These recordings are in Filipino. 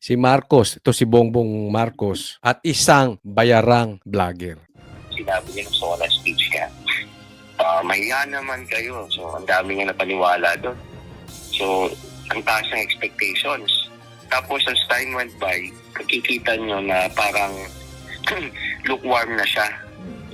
Si Marcos, ito si Bongbong Marcos, at isang bayarang vlogger. Sinabi niya sa wala speech niya, mahiya naman kayo. So, ang dami niya napaniwala doon. So, ang taas ng expectations. Tapos, as time went by, nakikita nyo na parang lukewarm na siya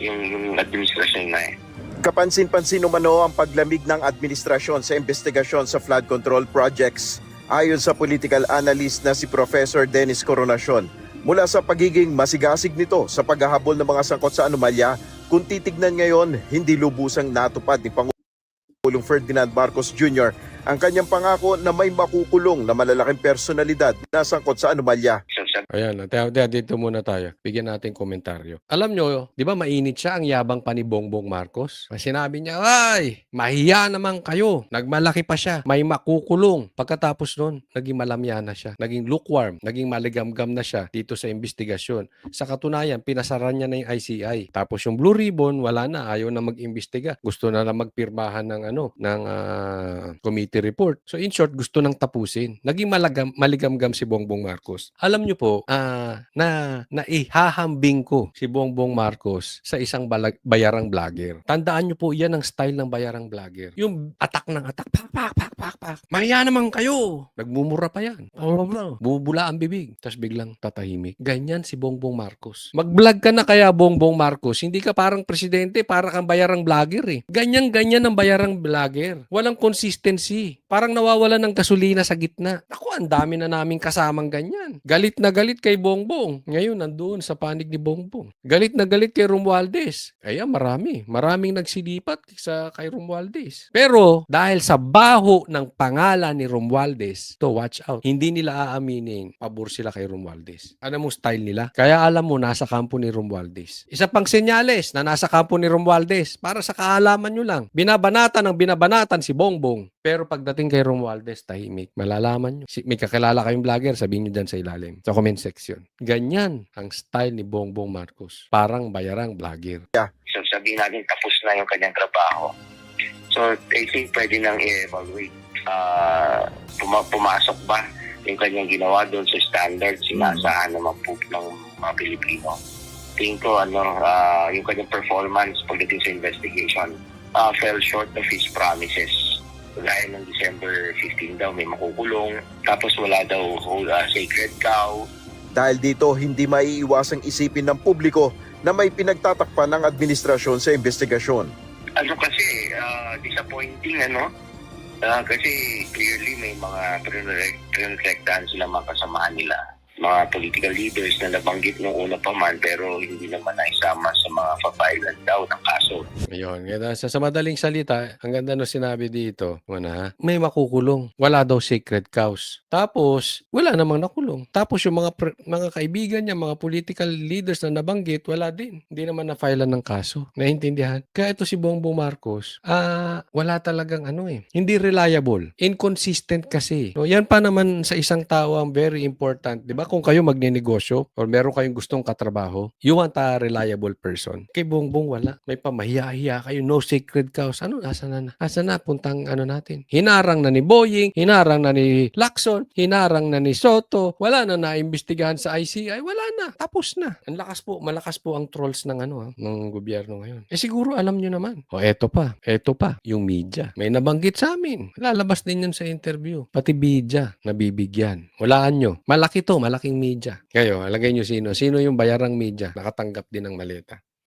yung administrasyon na eh. Kapansin-pansin umano ang paglamig ng administrasyon sa investigasyon sa flood control projects ayon sa political analyst na si Professor Dennis Coronacion. Mula sa pagiging masigasig nito sa paghahabol ng mga sangkot sa anomalya, kung titignan ngayon, hindi lubusang natupad ni Pangulong Ferdinand Marcos Jr. ang kanyang pangako na may makukulong na malalaking personalidad na sangkot sa anomalya. Ayan, dito muna tayo. Bigyan natin komentaryo. Alam nyo, di ba mainit siya ang yabang pa ni Bongbong Marcos? Sinabi niya, ay, mahiya naman kayo. Nagmalaki pa siya. May makukulong. Pagkatapos nun, naging malamya na siya. Naging lukewarm. Naging maligamgam na siya dito sa investigasyon. Sa katunayan, pinasaran niya na yung ICI. Tapos yung Blue Ribbon, wala na. Ayaw na mag-imbestiga. Gusto na magpirmahan ng committee report. So in short, gusto nang tapusin. Naging maligamgam si Bongbong Marcos. Alam nyo po, na ihahambing ko si Bongbong Marcos sa isang bayarang vlogger. Tandaan nyo po, yan ang style ng bayarang vlogger. Yung atak ng atak, pak, pak, pak, pak, pak. Mahiya naman kayo. Nagmumura pa yan. Bubula ang bibig. Tapos biglang tatahimik. Ganyan si Bongbong Marcos. Mag-vlog ka na kaya, Bongbong Marcos. Hindi ka parang presidente, para kang bayarang vlogger eh. Ganyan-ganyan ang bayarang vlogger. Walang consistency. Parang nawawalan ng gasolina sa gitna. Ako, ang dami na naming kasamang ganyan. Galit na galit kay Bongbong. Ngayon, nandoon sa panig ni Bongbong. Galit na galit kay Romualdez. Ayan, marami. Maraming nagsilipat kay Romualdez. Pero, dahil sa baho ng pangalan ni Romualdez, to watch out. Hindi nila aaminin, pabor sila kay Romualdez. Ano mong style nila? Kaya alam mo, nasa kampo ni Romualdez. Isa pang senyales na nasa kampo ni Romualdez, para sa kaalaman nyo lang, binabanatan si Bongbong. Pero pagdating kay Romualdez, tahimik. Malalaman nyo. May kakilala kayong vlogger, sabihin nyo dyan sa ilalim, sa comment section. Ganyan ang style ni Bongbong Marcos. Parang bayarang vlogger. So, sabihin natin tapos na yung kanyang trabaho. So, I think pwede nang i-evaluate. Pumasok ba yung kanyang ginawa doon sa standards, sinasaan naman po ng mga Pilipino. Tingin ko, yung kanyang performance pagdating sa investigation fell short of his promises. Gaya ng December 15 daw, may makukulong. Tapos wala daw sacred cow. Dahil dito, hindi maiiwasang isipin ng publiko na may pinagtatakpan ng administrasyon sa investigasyon. Kasi, disappointing, kasi clearly may mga pinreflectahan sila mga kasamahan nila. Mga political leaders na nabanggit nung una pa man pero hindi naman naisama sa mga papailan daw ng kaso. Ayun. Sa madaling salita, ang ganda no sinabi dito, may makukulong. Wala daw sacred cows. Tapos, wala namang nakulong. Tapos yung mga kaibigan niya, mga political leaders na nabanggit, wala din. Hindi naman na-filean ng kaso. Naintindihan? Kaya ito si Bongbong Marcos, wala talagang hindi reliable. Inconsistent kasi. So, yan pa naman sa isang tao ang very important. Di ba? Kung kayo magnenegosyo or meron kayong gustong katrabaho, you want a reliable person. Kay Bongbong wala. May pamahiya-hiya kayo. No sacred cows. Asan na? Puntang natin. Hinarang na ni Boying, hinarang na ni Lacson, hinarang na ni Soto. Wala na naimbestigahan sa ICI. Wala na. Tapos na. Malakas po ang trolls ng ng gobyerno ngayon. Siguro alam nyo naman. Eto pa. Yung media. May nabanggit sa amin. Lalabas din yun sa interview. Pati media, nabibigyan. Walaan nyo. Malaking media. Kayo, alagay nyo sino yung bayarang media nakatanggap din ng maleta.